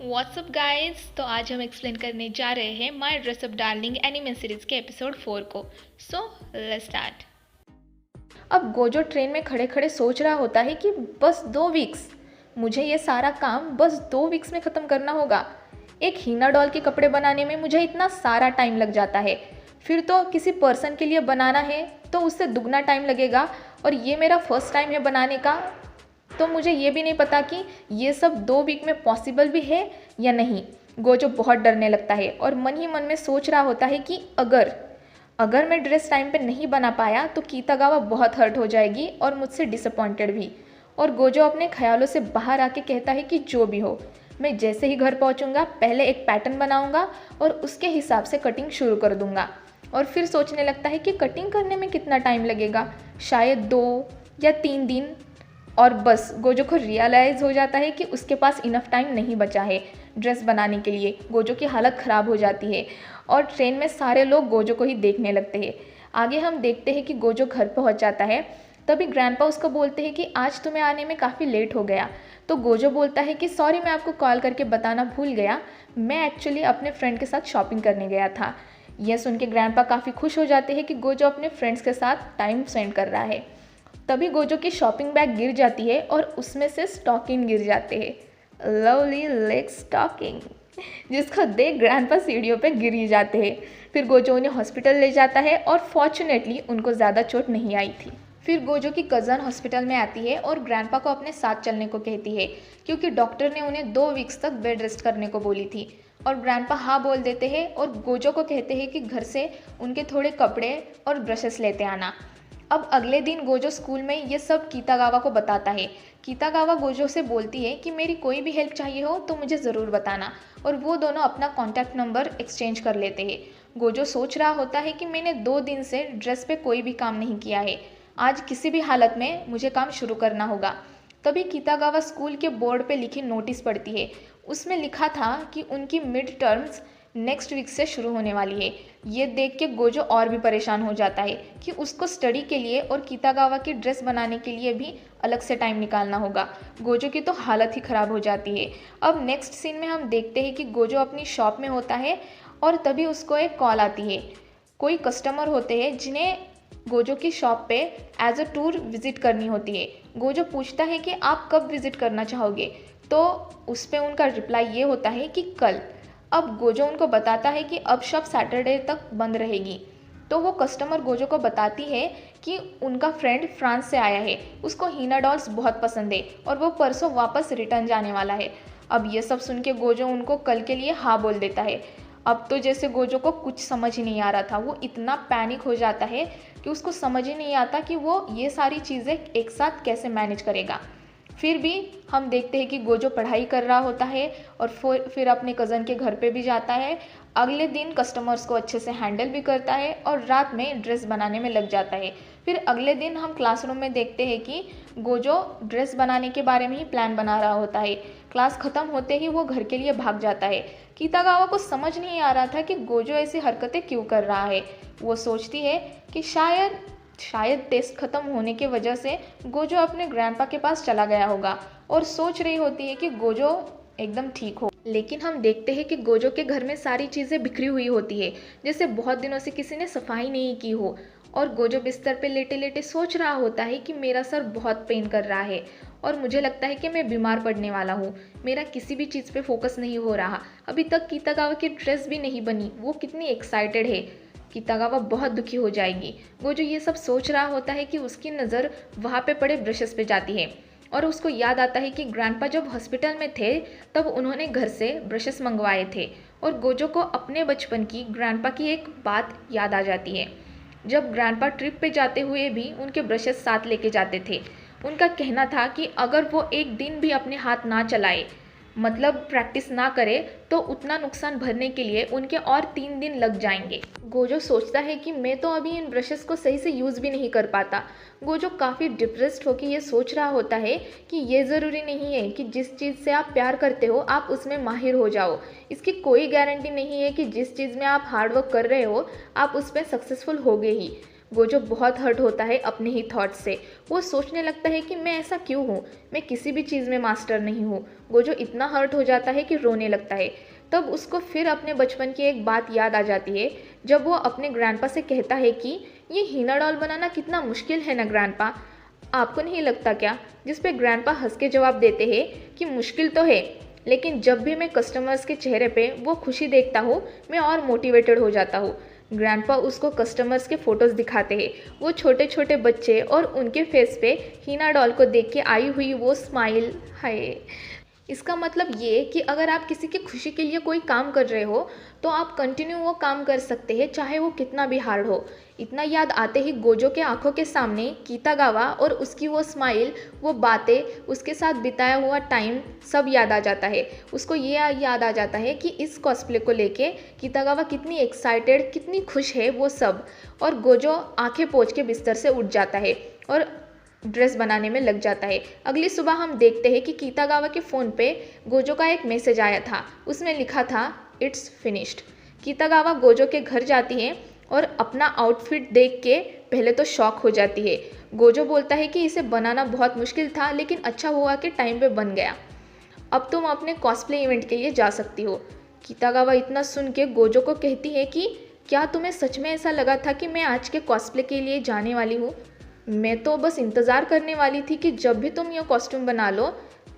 WhatsApp guys. तो आज हम एक्सप्लेन करने जा रहे हैं my dress up darling anime series के एपिसोड 4 को। So let's start. अब गोजो ट्रेन में खड़े खड़े सोच रहा होता है कि बस 2 वीक्स, मुझे ये सारा काम बस 2 वीक्स में ख़त्म करना होगा। एक हीना डॉल के कपड़े बनाने में मुझे इतना सारा टाइम लग जाता है, फिर तो किसी पर्सन के लिए बनाना है तो उससे दुगना टाइम लगेगा, और ये मेरा फर्स्ट टाइम है बनाने का, तो मुझे ये भी नहीं पता कि ये सब 2 वीक में पॉसिबल भी है या नहीं। गोजो बहुत डरने लगता है और मन ही मन में सोच रहा होता है कि अगर मैं ड्रेस टाइम पे नहीं बना पाया तो कीतागावा बहुत हर्ट हो जाएगी और मुझसे डिसअपॉइंटेड भी। और गोजो अपने ख्यालों से बाहर आके कहता है कि जो भी हो, मैं जैसे ही घर पहुंचूंगा पहले एक पैटर्न बनाऊंगा और उसके हिसाब से कटिंग शुरू कर दूंगा। और फिर सोचने लगता है कि कटिंग करने में कितना टाइम लगेगा, शायद 2 या 3 दिन। और बस गोजो को रियलाइज़ हो जाता है कि उसके पास इनफ टाइम नहीं बचा है ड्रेस बनाने के लिए। गोजो की हालत ख़राब हो जाती है और ट्रेन में सारे लोग गोजो को ही देखने लगते हैं। आगे हम देखते हैं कि गोजो घर पहुंच जाता है। तभी ग्रैंडपा उसको बोलते हैं कि आज तुम्हें आने में काफ़ी लेट हो गया। तो गोजो बोलता है कि सॉरी, मैं आपको कॉल करके बताना भूल गया, मैं एक्चुअली अपने फ्रेंड के साथ शॉपिंग करने गया था। यह सुन के ग्रैंडपा काफ़ी खुश हो जाते हैं कि गोजो अपने फ्रेंड्स के साथ टाइम स्पेंड कर रहा है। तभी गोजो की शॉपिंग बैग गिर जाती है और उसमें से स्टॉकिंग गिर जाते हैं। लवली लेग स्टॉकिंग, जिसको देख ग्रैंडपा सीढ़ियों पे गिर ही जाते हैं। फिर गोजो उन्हें हॉस्पिटल ले जाता है और फॉर्चुनेटली उनको ज़्यादा चोट नहीं आई थी। फिर गोजो की कज़न हॉस्पिटल में आती है और ग्रैंडपा को अपने साथ चलने को कहती है, क्योंकि डॉक्टर ने उन्हें 2 वीक्स तक बेड रेस्ट करने को बोली थी। और ग्रैंडपा हाँ बोल देते हैं और गोजो को कहते हैं कि घर से उनके थोड़े कपड़े और ब्रशेस लेते आना। अब अगले दिन गोजो स्कूल में ये सब कीतागावा को बताता है। कीतागावा गोजो से बोलती है कि मेरी कोई भी हेल्प चाहिए हो तो मुझे ज़रूर बताना, और वो दोनों अपना कॉन्टैक्ट नंबर एक्सचेंज कर लेते हैं। गोजो सोच रहा होता है कि मैंने 2 दिन से ड्रेस पे कोई भी काम नहीं किया है, आज किसी भी हालत में मुझे काम शुरू करना होगा। तभी कीतागावा स्कूल के बोर्ड पे लिखी नोटिस पढ़ती है। उसमें लिखा था कि उनकी मिड टर्म्स नेक्स्ट वीक से शुरू होने वाली है। ये देख के गोजो और भी परेशान हो जाता है कि उसको स्टडी के लिए और कीतागावा की ड्रेस बनाने के लिए भी अलग से टाइम निकालना होगा। गोजो की तो हालत ही ख़राब हो जाती है। अब नेक्स्ट सीन में हम देखते हैं कि गोजो अपनी शॉप में होता है और तभी उसको एक कॉल आती है। कोई कस्टमर होते हैं जिन्हें गोजो की शॉप पे एज अ टूर विज़िट करनी होती है। गोजो पूछता है कि आप कब विज़िट करना चाहोगे, तो उस पर उनका रिप्लाई ये होता है कि कल। अब गोजो उनको बताता है कि अब शॉप सैटरडे तक बंद रहेगी। तो वो कस्टमर गोजो को बताती है कि उनका फ्रेंड फ्रांस से आया है, उसको हीना डॉल्स बहुत पसंद है और वो परसों वापस रिटर्न जाने वाला है। अब ये सब सुन के गोजो उनको कल के लिए हाँ बोल देता है। अब तो जैसे गोजो को कुछ समझ ही नहीं आ रहा था, वो इतना पैनिक हो जाता है कि उसको समझ ही नहीं आता कि वो ये सारी चीज़ें एक साथ कैसे मैनेज करेगा। फिर भी हम देखते हैं कि गोजो पढ़ाई कर रहा होता है और फिर अपने कज़न के घर पे भी जाता है। अगले दिन कस्टमर्स को अच्छे से हैंडल भी करता है और रात में ड्रेस बनाने में लग जाता है। फिर अगले दिन हम क्लासरूम में देखते हैं कि गोजो ड्रेस बनाने के बारे में ही प्लान बना रहा होता है। क्लास ख़त्म होते ही वो घर के लिए भाग जाता है। कीतागावा को समझ नहीं आ रहा था कि गोजो ऐसी हरकतें क्यों कर रहा है। वो सोचती है कि शायद टेस्ट ख़त्म होने की वजह से गोजो अपने ग्रैंडपा के पास चला गया होगा, और सोच रही होती है कि गोजो एकदम ठीक हो। लेकिन हम देखते हैं कि गोजो के घर में सारी चीज़ें बिखरी हुई होती है, जैसे बहुत दिनों से किसी ने सफाई नहीं की हो। और गोजो बिस्तर पे लेटे लेटे सोच रहा होता है कि मेरा सर बहुत पेन कर रहा है और मुझे लगता है कि मैं बीमार पड़ने वाला हूँ। मेरा किसी भी चीज़ पे फोकस नहीं हो रहा। अभी तक कीतागावा की ड्रेस भी नहीं बनी, वो कितनी एक्साइटेड है। कीतागावा बहुत दुखी हो जाएगी। गोजो ये सब सोच रहा होता है कि उसकी नज़र वहाँ पे पड़े ब्रशेस पे जाती है और उसको याद आता है कि ग्रैंडपा जब हॉस्पिटल में थे तब उन्होंने घर से ब्रशेस मंगवाए थे। और गोजो को अपने बचपन की ग्रैंडपा की एक बात याद आ जाती है। जब ग्रैंडपा ट्रिप पे जाते हुए भी उनके ब्रशेस साथ लेके जाते थे। उनका कहना था कि अगर वो एक दिन भी अपने हाथ ना चलाए, मतलब प्रैक्टिस ना करे, तो उतना नुकसान भरने के लिए उनके और 3 दिन लग जाएंगे। गोजो सोचता है कि मैं तो अभी इन ब्रशेस को सही से यूज़ भी नहीं कर पाता। गोजो काफ़ी डिप्रेस्ड होकर ये सोच रहा होता है कि ये ज़रूरी नहीं है कि जिस चीज़ से आप प्यार करते हो आप उसमें माहिर हो जाओ। इसकी कोई गारंटी नहीं है कि जिस चीज़ में आप हार्डवर्क कर रहे हो आप उसमें सक्सेसफुल होगे ही। गोजो बहुत हर्ट होता है अपने ही थॉट से। वो सोचने लगता है कि मैं ऐसा क्यों हूँ, मैं किसी भी चीज़ में मास्टर नहीं हूँ। गोजो इतना हर्ट हो जाता है कि रोने लगता है। तब उसको फिर अपने बचपन की एक बात याद आ जाती है, जब वो अपने ग्रैंडपा से कहता है कि ये हीना डॉल बनाना कितना मुश्किल है ना ग्रैंडपा, आपको नहीं लगता क्या? जिस पे ग्रैंडपा हंस के जवाब देते हैं कि मुश्किल तो है, लेकिन जब भी मैं कस्टमर्स के चेहरे पे वो खुशी देखता हूँ, मैं और मोटिवेटेड हो जाता हूँ। ग्रैंडपा उसको कस्टमर्स के फ़ोटोज़ दिखाते हैं, वो छोटे छोटे बच्चे और उनके फेस पे हीना डॉल को देख के आई हुई वो स्माइल। हाय, इसका मतलब ये कि अगर आप किसी की खुशी के लिए कोई काम कर रहे हो तो आप कंटिन्यू वो काम कर सकते हैं, चाहे वो कितना भी हार्ड हो। इतना याद आते ही गोजो के आंखों के सामने कीतागावा और उसकी वो स्माइल, वो बातें, उसके साथ बिताया हुआ टाइम सब याद आ जाता है। उसको ये याद आ जाता है कि इस कॉस्प्ले को लेके कीतागावा कितनी एक्साइटेड, कितनी खुश है वो सब। और गोजो आंखें पोंछ के बिस्तर से उठ जाता है और ड्रेस बनाने में लग जाता है। अगली सुबह हम देखते हैं कि कीतागावा के फ़ोन पे गोजो का एक मैसेज आया था। उसमें लिखा था इट्स फिनिश्ड। कीतागावा गोजो के घर जाती है और अपना आउटफिट देख के पहले तो शॉक हो जाती है। गोजो बोलता है कि इसे बनाना बहुत मुश्किल था, लेकिन अच्छा हुआ कि टाइम पे बन गया। अब तुम अपने कॉस्प्ले इवेंट के लिए जा सकती हो। कीतागावा इतना सुन के गोजो को कहती है कि क्या तुम्हें सच में ऐसा लगा था कि मैं आज के कॉस्प्ले के लिए जाने वाली हूँ? मैं तो बस इंतज़ार करने वाली थी कि जब भी तुम यह कॉस्ट्यूम बना लो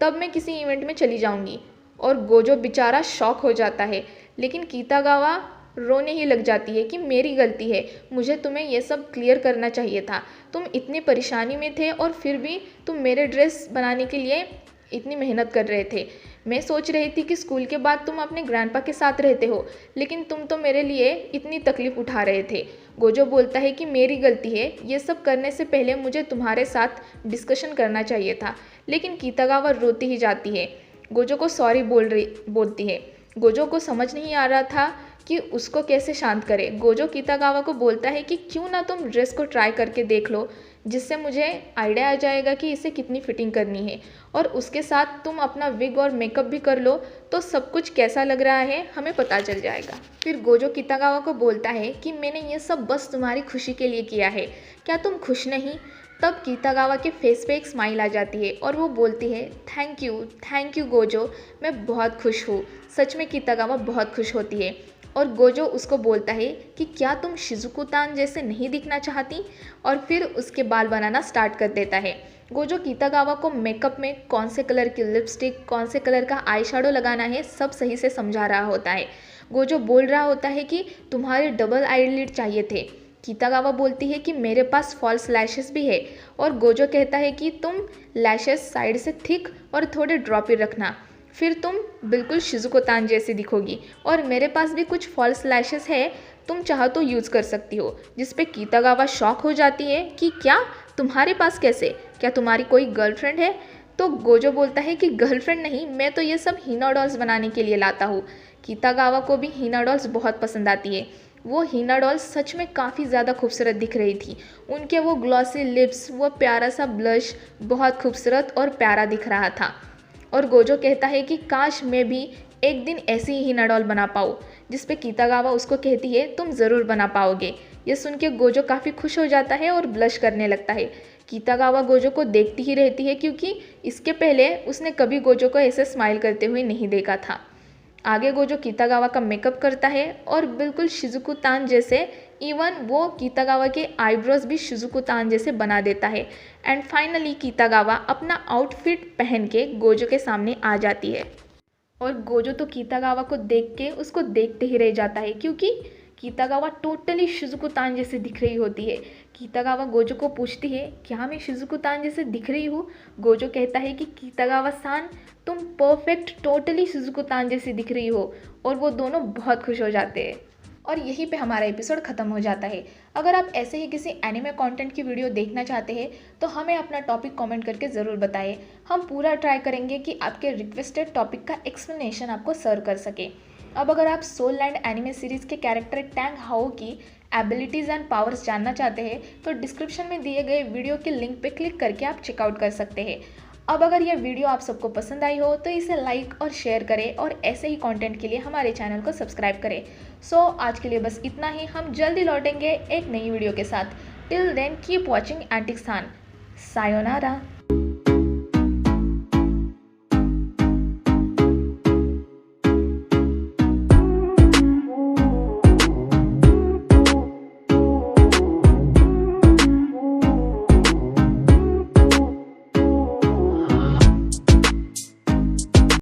तब मैं किसी इवेंट में चली जाऊंगी। और गोजो बेचारा शॉक हो जाता है, लेकिन कीतागावा रोने ही लग जाती है कि मेरी गलती है, मुझे तुम्हें यह सब क्लियर करना चाहिए था। तुम इतनी परेशानी में थे और फिर भी तुम मेरे ड्रेस बनाने के लिए इतनी मेहनत कर रहे थे। मैं सोच रही थी कि स्कूल के बाद तुम अपने ग्रैंडपा के साथ रहते हो, लेकिन तुम तो मेरे लिए इतनी तकलीफ़ उठा रहे थे। गोजो बोलता है कि मेरी गलती है, ये सब करने से पहले मुझे तुम्हारे साथ डिस्कशन करना चाहिए था। लेकिन कीतागावा रोती ही जाती है, गोजो को सॉरी बोलती है। गोजो को समझ नहीं आ रहा था कि उसको कैसे शांत करे। गोजो कीतागावा को बोलता है कि क्यों ना तुम ड्रेस को ट्राई करके देख लो, जिससे मुझे आइडिया आ जाएगा कि इसे कितनी फिटिंग करनी है, और उसके साथ तुम अपना विग और मेकअप भी कर लो तो सब कुछ कैसा लग रहा है हमें पता चल जाएगा। फिर गोजो कीतागावा को बोलता है कि मैंने ये सब बस तुम्हारी खुशी के लिए किया है, क्या तुम खुश नहीं? तब कीतागावा के फेस पे एक स्माइल आ जाती है और वो बोलती है थैंक यू गोजो, मैं बहुत खुश हूँ। सच में कीतागावा बहुत खुश होती है। और गोजो उसको बोलता है कि क्या तुम शिजुको तान जैसे नहीं दिखना चाहती, और फिर उसके बाल बनाना स्टार्ट कर देता है। गोजो कीतागावा को मेकअप में कौन से कलर की लिपस्टिक, कौन से कलर का आई शैडो लगाना है सब सही से समझा रहा होता है। गोजो बोल रहा होता है कि तुम्हारे डबल आईलिड चाहिए थे। कीतागावा बोलती है कि मेरे पास फॉल्स लैशेस भी है, और गोजो कहता है कि तुम लैशेस साइड से थिक और थोड़े ड्रॉपी रखना, फिर तुम बिल्कुल शिजुको तान जैसी दिखोगी। और मेरे पास भी कुछ फॉल्स लैशेस है, तुम चाहो तो यूज़ कर सकती हो। जिस पे कीतागावा शॉक हो जाती है कि क्या, तुम्हारे पास कैसे, क्या तुम्हारी कोई गर्लफ्रेंड है? तो गोजो बोलता है कि गर्लफ्रेंड नहीं, मैं तो ये सब हीना डॉल्स बनाने के लिए लाता हूँ। कीतागावा को भी हीना डॉल्स बहुत पसंद आती है। वो हीना डॉल्स सच में काफ़ी ज़्यादा खूबसूरत दिख रही थी। उनके वो ग्लॉसी लिप्स, वो प्यारा सा ब्लश बहुत खूबसूरत और प्यारा दिख रहा था। और गोजो कहता है कि काश मैं भी एक दिन ऐसी ही हीना डॉल बना पाऊँ। जिस पे कीतागावा उसको कहती है तुम ज़रूर बना पाओगे। ये सुन के गोजो काफ़ी खुश हो जाता है और ब्लश करने लगता है। कीतागावा गोजो को देखती ही रहती है, क्योंकि इसके पहले उसने कभी गोजो को ऐसे स्माइल करते हुए नहीं देखा था। आगे गोजो कीतागावा का मेकअप करता है और बिल्कुल शिजुको तान जैसे, इवन वो कीतागावा के आईब्रोज भी शिजुको तान जैसे बना देता है। एंड फाइनली कीतागावा अपना आउटफिट पहन के गोजो के सामने आ जाती है, और गोजो तो कीतागावा को देख के उसको देखते ही रह जाता है, क्योंकि कीतागावा टोटली शिजुको तान जैसे दिख रही होती है। कीतागावा गोजो को पूछती है क्या मैं शिजुको तान जैसे दिख रही हूँ? गोजो कहता है कि कीतागावा सान, तुम परफेक्ट टोटली शिजुको तान जैसी दिख रही हो। और वो दोनों बहुत खुश हो जाते हैं। और यहीं पे हमारा एपिसोड ख़त्म हो जाता है। अगर आप ऐसे ही किसी एनिमे कंटेंट की वीडियो देखना चाहते हैं तो हमें अपना टॉपिक कमेंट करके ज़रूर बताएं। हम पूरा ट्राई करेंगे कि आपके रिक्वेस्टेड टॉपिक का एक्सप्लेनेशन आपको सर्व कर सके। अब अगर आप सोल लैंड एनिमे सीरीज़ के कैरेक्टर टैंग हाओ की एबिलिटीज़ एंड पावर्स जानना चाहते हैं तो डिस्क्रिप्शन में दिए गए वीडियो के लिंक पर क्लिक करके आप चेकआउट कर सकते हैं। अब अगर यह वीडियो आप सबको पसंद आई हो तो इसे लाइक और शेयर करें, और ऐसे ही कंटेंट के लिए हमारे चैनल को सब्सक्राइब करें। सो आज के लिए बस इतना ही। हम जल्दी लौटेंगे एक नई वीडियो के साथ। टिल देन कीप वॉचिंग एंटिक्सान। सायोनारा।